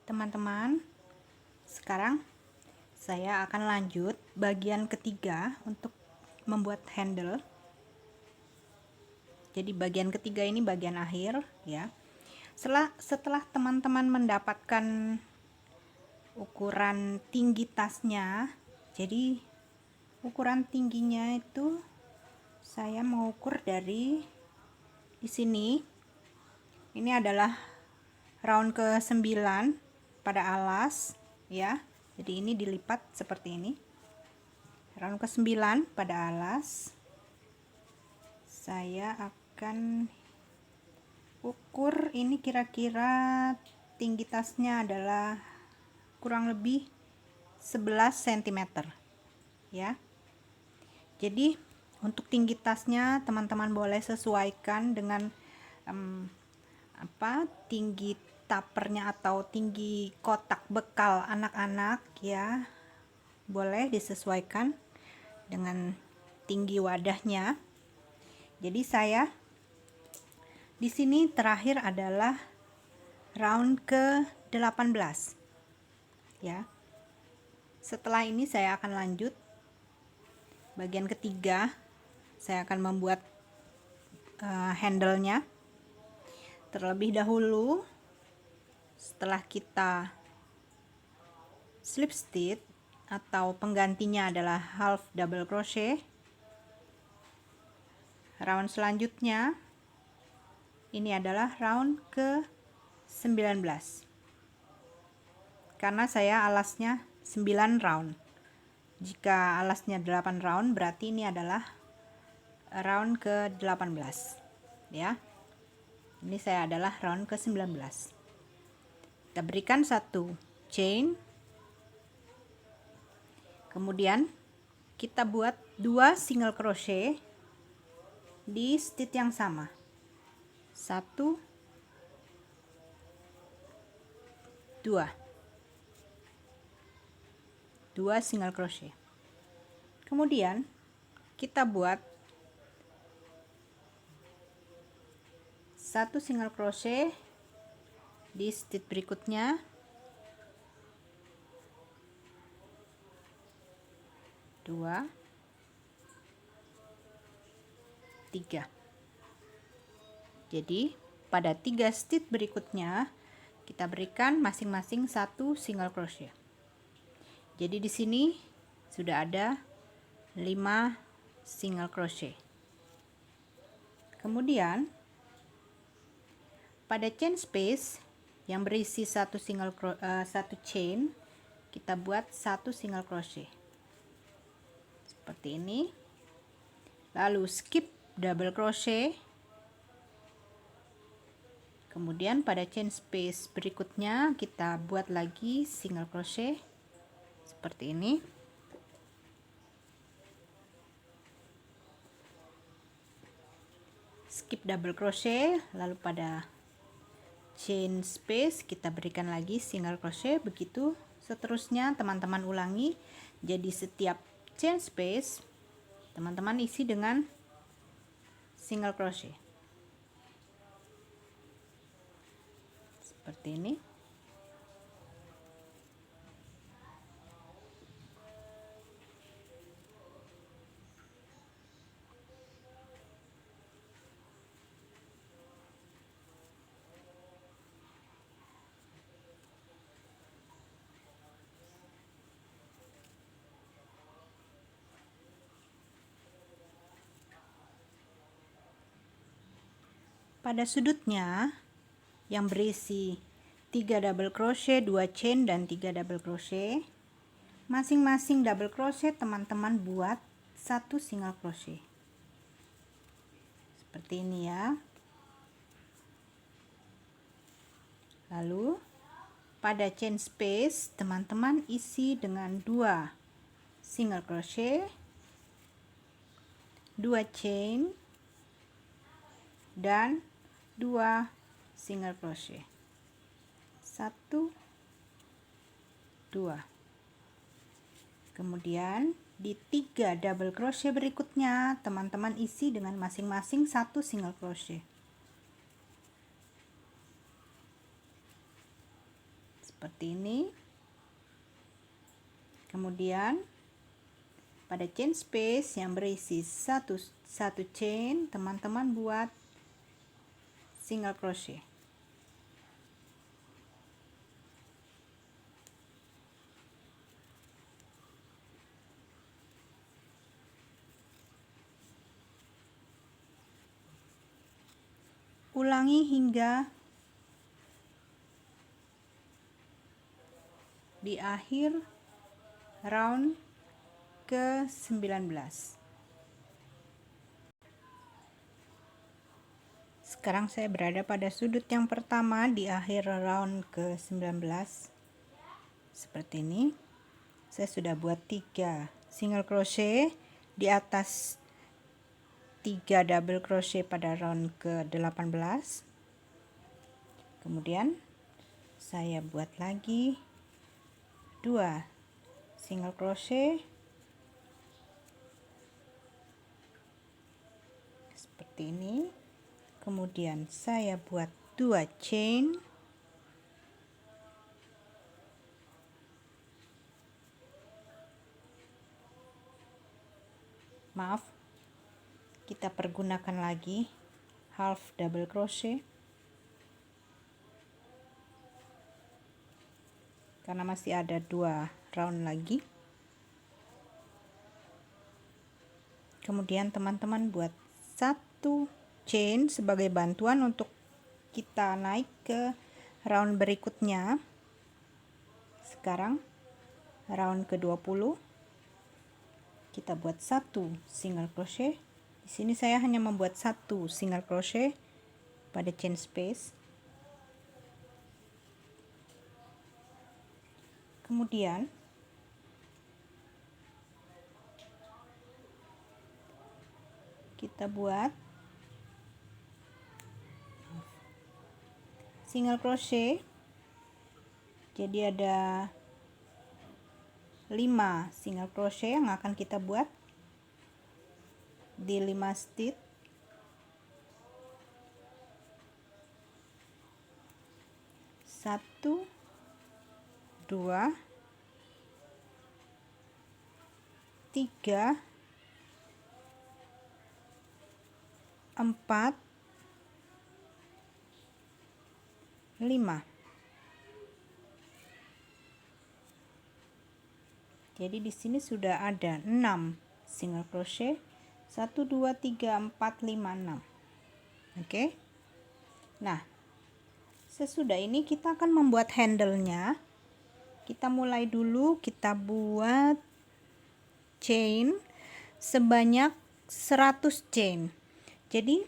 Teman-teman, sekarang saya akan lanjut bagian ketiga untuk membuat handle. Jadi bagian ketiga ini bagian akhir ya. Setelah teman-teman mendapatkan ukuran tinggi tasnya, jadi ukuran tingginya itu saya mengukur dari di sini. Ini adalah round ke 9 pada alas ya. Jadi ini dilipat seperti ini. Round ke 9 pada alas. Saya akan ukur ini kira-kira tinggi tasnya adalah kurang lebih 11 cm ya. Jadi untuk tinggi tasnya teman-teman boleh sesuaikan dengan tinggi tapernya atau tinggi kotak bekal anak-anak ya. Boleh disesuaikan dengan tinggi wadahnya. Jadi saya di sini terakhir adalah round ke 18 ya. Setelah ini saya akan lanjut bagian ketiga. Saya akan membuat handle-nya. Terlebih dahulu, setelah kita slip stitch atau penggantinya adalah half double crochet, round selanjutnya ini adalah round ke 19 karena saya alasnya 9 round. Jika alasnya 8 round berarti ini adalah round ke 18 ya. Ini saya adalah round ke 19. Kita berikan satu chain, kemudian kita buat 2 single crochet di stitch yang sama. 1 2 single crochet. Kemudian kita buat 1 single crochet di stitch berikutnya, 2 3. Jadi pada 3 stitch berikutnya kita berikan masing-masing 1 single crochet. Jadi di sini sudah ada 5 single crochet. Kemudian pada chain space yang berisi satu chain, kita buat 1 single crochet seperti ini. Lalu skip double crochet. Kemudian pada chain space berikutnya kita buat lagi single crochet seperti ini. Skip double crochet, lalu pada chain space kita berikan lagi single crochet, begitu seterusnya teman-teman ulangi. Jadi setiap chain space teman-teman isi dengan single crochet seperti ini. Pada sudutnya yang berisi 3 double crochet, 2 chain dan 3 double crochet, masing-masing double crochet teman-teman buat 1 single crochet seperti ini ya. Lalu pada chain space teman-teman isi dengan 2 single crochet, 2 chain dan 2 single crochet. 1 2. Kemudian di 3 double crochet berikutnya teman-teman isi dengan masing-masing 1 single crochet seperti ini. Kemudian pada chain space yang berisi satu chain, teman-teman buat single crochet. Ulangi hingga di akhir round ke-19. Sekarang saya berada pada sudut yang pertama di akhir round ke-19. Seperti ini. Saya sudah buat 3 single crochet di atas 3 double crochet pada round ke-18. Kemudian saya buat lagi 2 single crochet seperti ini. Kemudian saya buat 2 chain, maaf, kita pergunakan lagi half double crochet karena masih ada 2 round lagi. Kemudian teman-teman buat 1 chain sebagai bantuan untuk kita naik ke round berikutnya. Sekarang round ke-20 kita buat 1 single crochet. Di sini saya hanya membuat 1 single crochet pada chain space. Kemudian kita buat single crochet. Jadi ada 5 single crochet yang akan kita buat di 5 stitch. 1, 2, 3, 4, 5. Jadi di sini sudah ada 6 single crochet. 1, 2, 3, 4, 5, 6. Oke. Nah, sesudah ini kita akan membuat handle-nya. Kita mulai dulu, kita buat chain sebanyak 100 chain. Jadi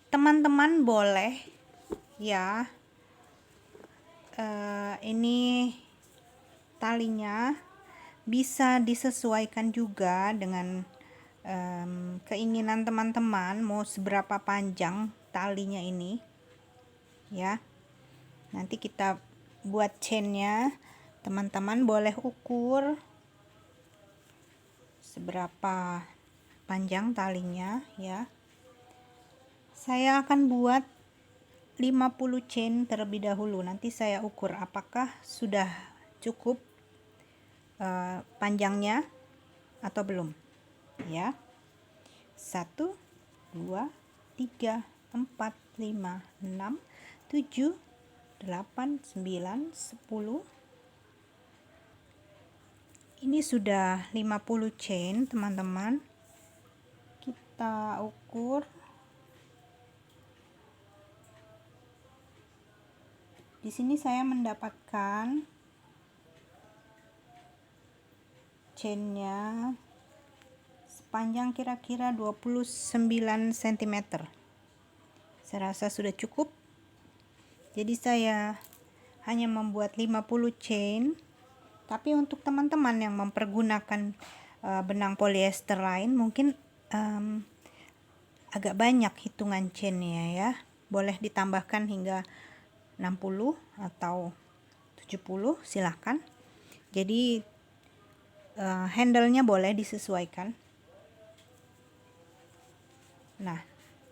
teman-teman boleh ya, ini talinya bisa disesuaikan juga dengan keinginan teman-teman mau seberapa panjang talinya ini ya. Nanti kita buat chainnya, teman-teman boleh ukur seberapa panjang talinya ya. Saya akan buat 50 chain terlebih dahulu, nanti saya ukur apakah sudah cukup panjangnya atau belum ya. 1, 2, 3, 4, 5, 6, 7, 8, 9, 10. Ini sudah 50 chain teman-teman. Kita ukur. Di sini saya mendapatkan chainnya sepanjang kira-kira 29 cm. Saya rasa sudah cukup. Jadi saya hanya membuat 50 chain. Tapi untuk teman-teman yang mempergunakan benang polyester lain, mungkin agak banyak hitungan chainnya ya. Boleh ditambahkan hingga 60 atau 70, silahkan. Jadi handle-nya boleh disesuaikan. Nah,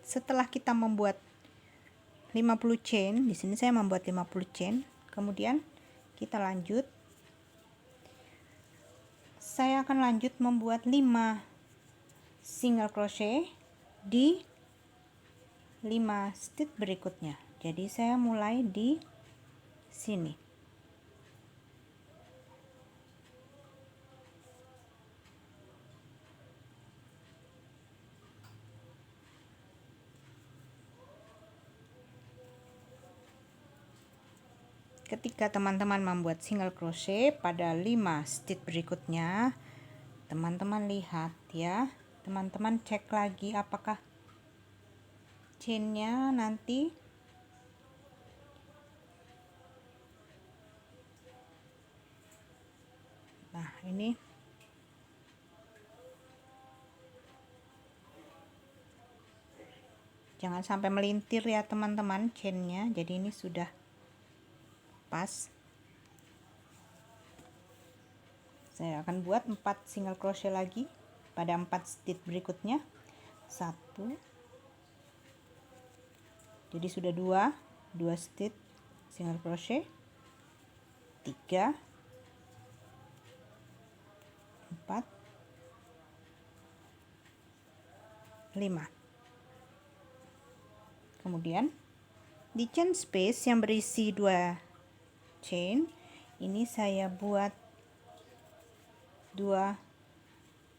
setelah kita membuat 50 chain, di sini saya membuat 50 chain, Kemudian kita lanjut. Saya akan lanjut membuat 5 single crochet di 5 stitch berikutnya. Jadi saya mulai di sini. Ketika teman-teman membuat single crochet pada 5 stitch berikutnya, teman-teman lihat ya, teman-teman cek lagi apakah chainnya nanti ini jangan sampai melintir ya teman-teman chainnya. Jadi ini sudah pas. Saya akan buat 4 single crochet lagi pada 4 stitch berikutnya. 1, jadi sudah 2 stitch single crochet, 3, 4, 5. Kemudian di chain space yang berisi 2 chain ini saya buat 2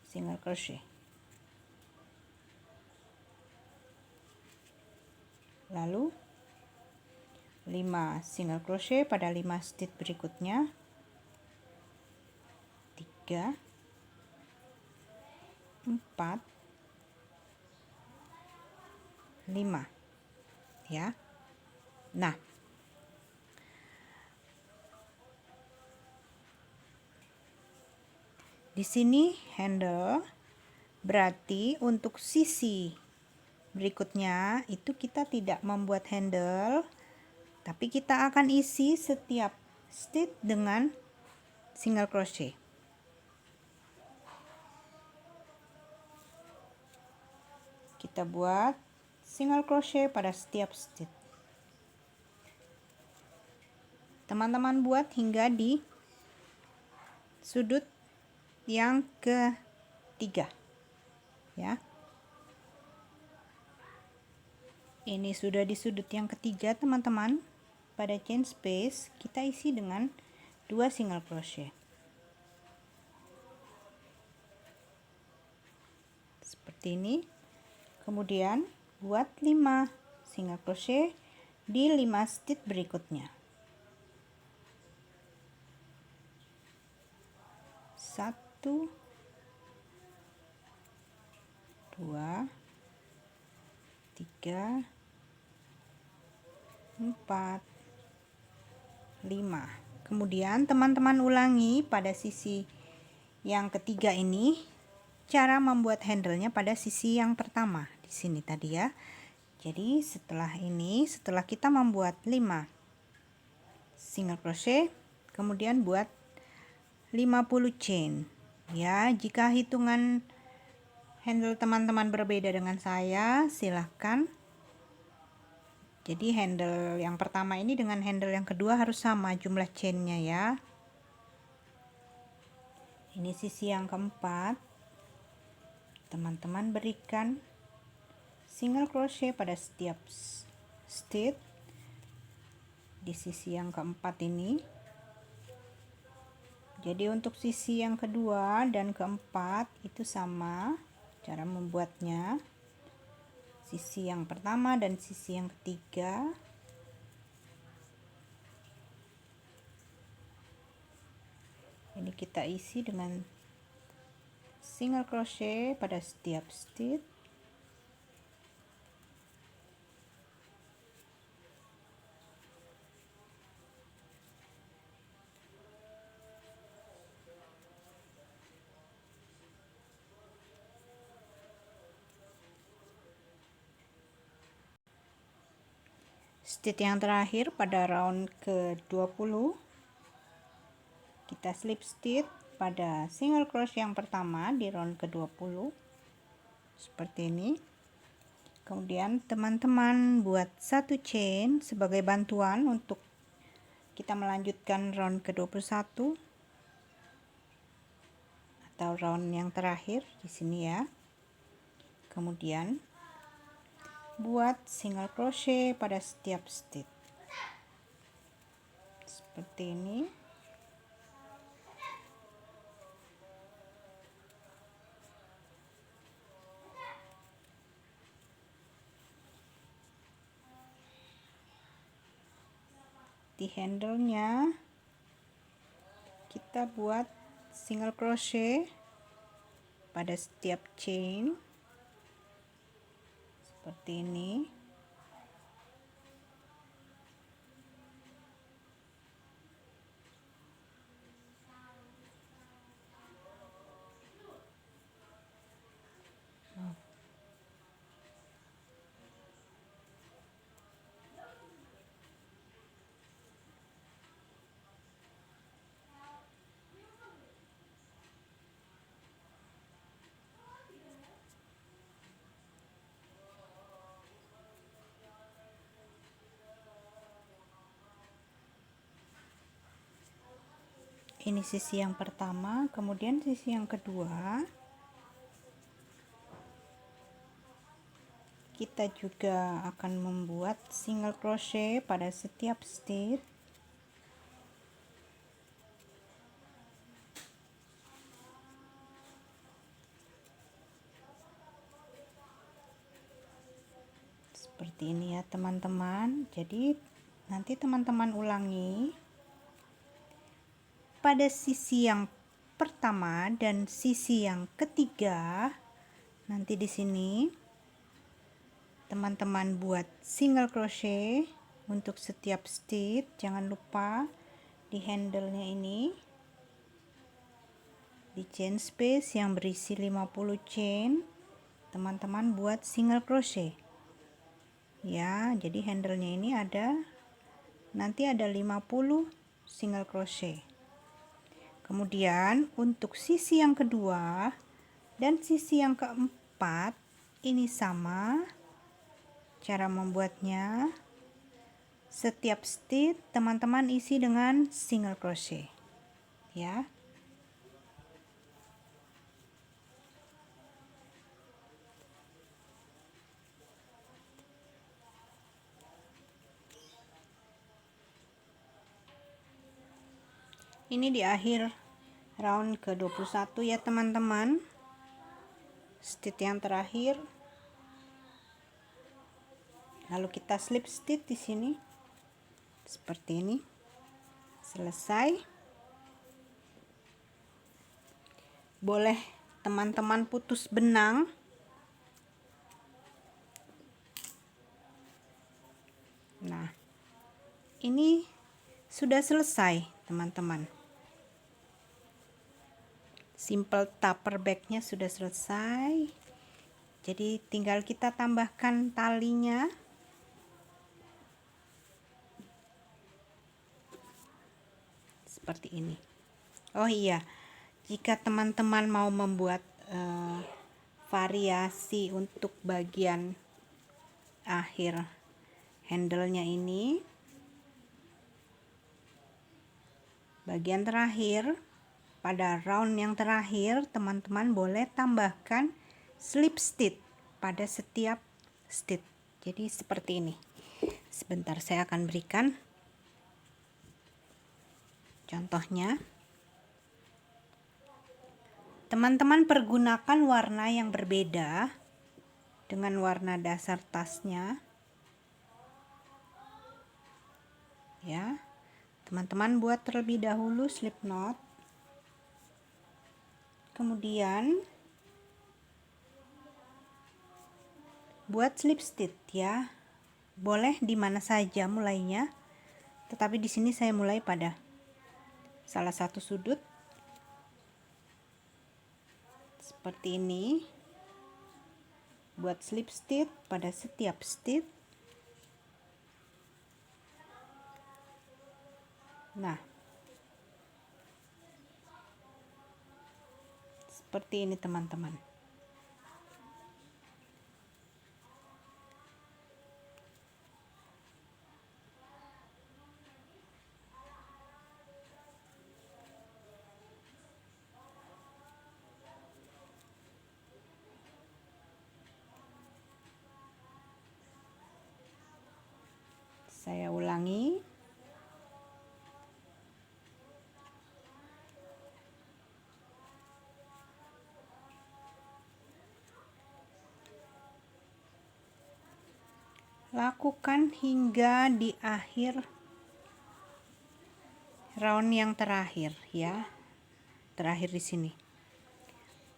single crochet, lalu 5 single crochet pada 5 stitch berikutnya, 3, 4, 5 ya. Nah, di sini handle, berarti untuk sisi berikutnya itu kita tidak membuat handle, tapi kita akan isi setiap stitch dengan single crochet. Kita buat single crochet pada setiap stitch. Teman-teman buat hingga di sudut yang ketiga ya. Ini sudah di sudut yang ketiga teman-teman. Pada chain space kita isi dengan 2 single crochet seperti ini. Kemudian buat 5 single crochet di 5 stitch berikutnya. 1, 2, 3, 4, 5. Kemudian teman-teman ulangi pada sisi yang ketiga ini cara membuat handle-nya pada sisi yang pertama di sini tadi ya. Jadi setelah kita membuat 5 single crochet, kemudian buat 50 chain ya. Jika hitungan handle teman-teman berbeda dengan saya, silahkan. Jadi handle yang pertama ini dengan handle yang kedua harus sama jumlah chainnya ya. Ini sisi yang keempat. Teman-teman berikan single crochet pada setiap stitch di sisi yang keempat ini. Jadi untuk sisi yang kedua dan keempat itu sama cara membuatnya. Sisi yang pertama dan sisi yang ketiga. Ini kita isi dengan single crochet pada setiap stitch. Stitch yang terakhir pada round ke-20 kita slip stitch pada single crochet yang pertama di round ke-20 seperti ini. Kemudian teman-teman buat 1 chain sebagai bantuan untuk kita melanjutkan round ke-21 atau round yang terakhir di sini ya. Kemudian buat single crochet pada setiap stitch seperti ini. Di handle-nya kita buat single crochet pada setiap chain seperti ini. Ini sisi yang pertama, kemudian sisi yang kedua kita juga akan membuat single crochet pada setiap stitch seperti ini ya teman-teman. Jadi nanti teman-teman ulangi pada sisi yang pertama dan sisi yang ketiga. Nanti di sini teman-teman buat single crochet untuk setiap stitch. Jangan lupa di handle-nya ini, di chain space yang berisi 50 chain, teman-teman buat single crochet ya. Jadi handle-nya ini nanti ada 50 single crochet. Kemudian untuk sisi yang kedua dan sisi yang keempat ini sama cara membuatnya. Setiap stitch teman-teman isi dengan single crochet ya. Ini di akhir round ke-21 ya teman-teman. Stitch yang terakhir. Lalu kita slip stitch di sini. Seperti ini. Selesai. Boleh teman-teman putus benang. Nah, ini sudah selesai teman-teman. Simple tupper bagnya sudah selesai. Jadi tinggal kita tambahkan talinya. Seperti ini. Oh iya, jika teman-teman mau membuat variasi untuk bagian akhir handle-nya ini, bagian terakhir pada round yang terakhir, teman-teman boleh tambahkan slip stitch pada setiap stitch. Jadi seperti ini. Sebentar saya akan berikan contohnya. Teman-teman pergunakan warna yang berbeda dengan warna dasar tasnya ya. Teman-teman buat terlebih dahulu slip knot, kemudian buat slip stitch ya. Boleh di mana saja mulainya, tetapi di sini saya mulai pada salah satu sudut seperti ini. Buat slip stitch pada setiap stitch. Nah, seperti ini teman-teman. Saya ulangi. Lakukan hingga di akhir round yang terakhir ya. Terakhir di sini.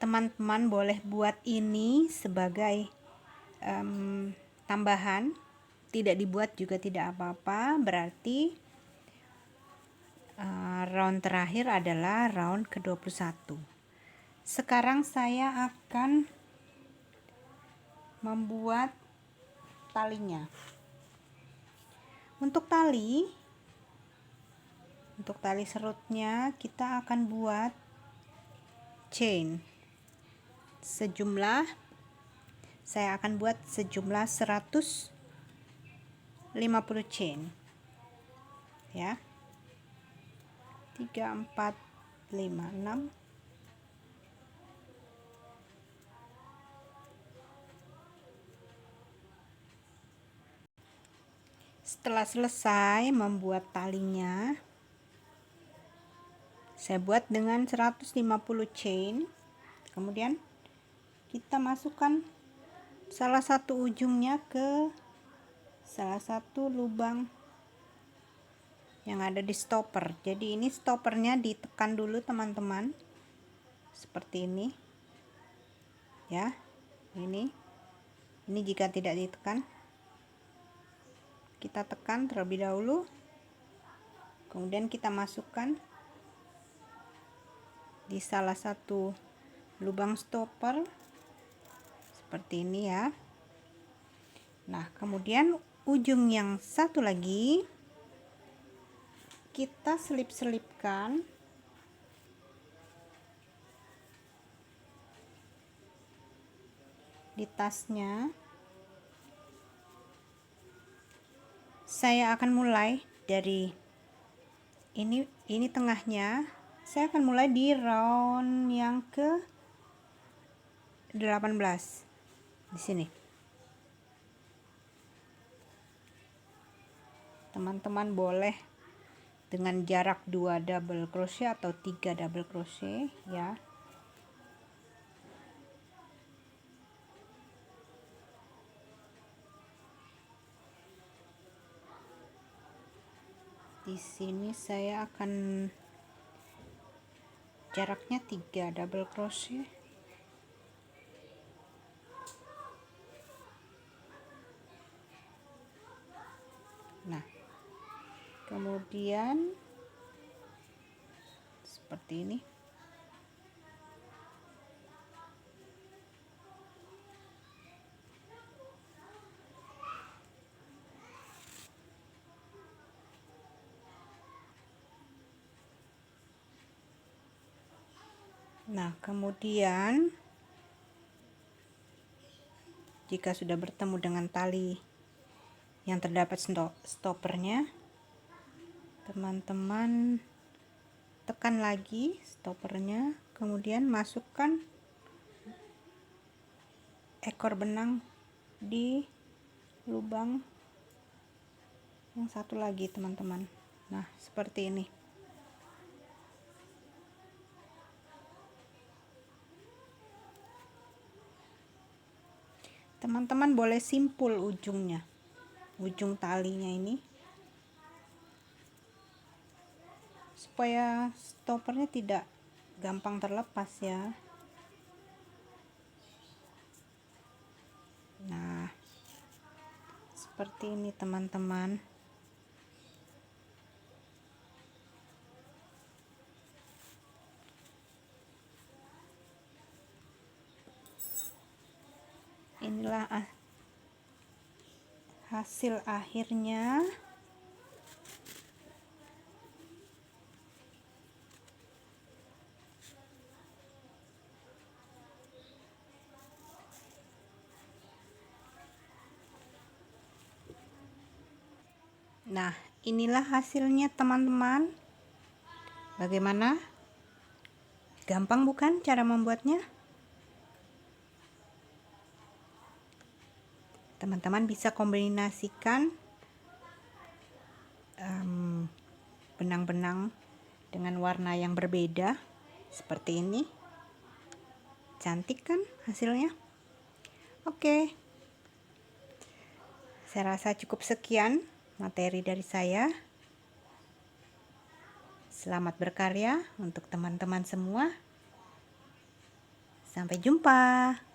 Teman-teman boleh buat ini sebagai tambahan. Tidak dibuat juga tidak apa-apa. Berarti round terakhir adalah round ke-21. Sekarang saya akan membuat talinya. Untuk tali serutnya kita akan buat chain saya akan buat sejumlah 150 chain ya. 3, 4, 5, 6. Setelah selesai membuat talinya, saya buat dengan 150 chain. Kemudian kita masukkan salah satu ujungnya ke salah satu lubang yang ada di stopper. Jadi ini stoppernya ditekan dulu teman-teman, seperti ini ya. Ini jika tidak ditekan, kita tekan terlebih dahulu, kemudian kita masukkan di salah satu lubang stopper seperti ini ya. Nah, kemudian ujung yang satu lagi kita selip-selipkan di tasnya. Saya akan mulai dari ini tengahnya. Saya akan mulai di round yang ke 18 di sini. Teman-teman boleh dengan jarak 2 double crochet atau 3 double crochet ya. Di sini saya akan jaraknya 3 double crochet. Nah, kemudian seperti ini. Nah, kemudian jika sudah bertemu dengan tali yang terdapat stoppernya, teman-teman tekan lagi stoppernya, kemudian masukkan ekor benang di lubang yang satu lagi teman-teman. Nah, seperti ini. Teman-teman boleh simpul ujungnya, ujung talinya ini, supaya stoppernya tidak gampang terlepas ya. Nah, seperti ini teman-teman. Inilah hasil akhirnya. Nah, inilah hasilnya teman-teman. Bagaimana? Gampang bukan cara membuatnya? Teman-teman bisa kombinasikan benang-benang dengan warna yang berbeda seperti ini. Cantik kan hasilnya? Oke, saya rasa cukup sekian materi dari saya. Selamat berkarya untuk teman-teman semua. Sampai jumpa.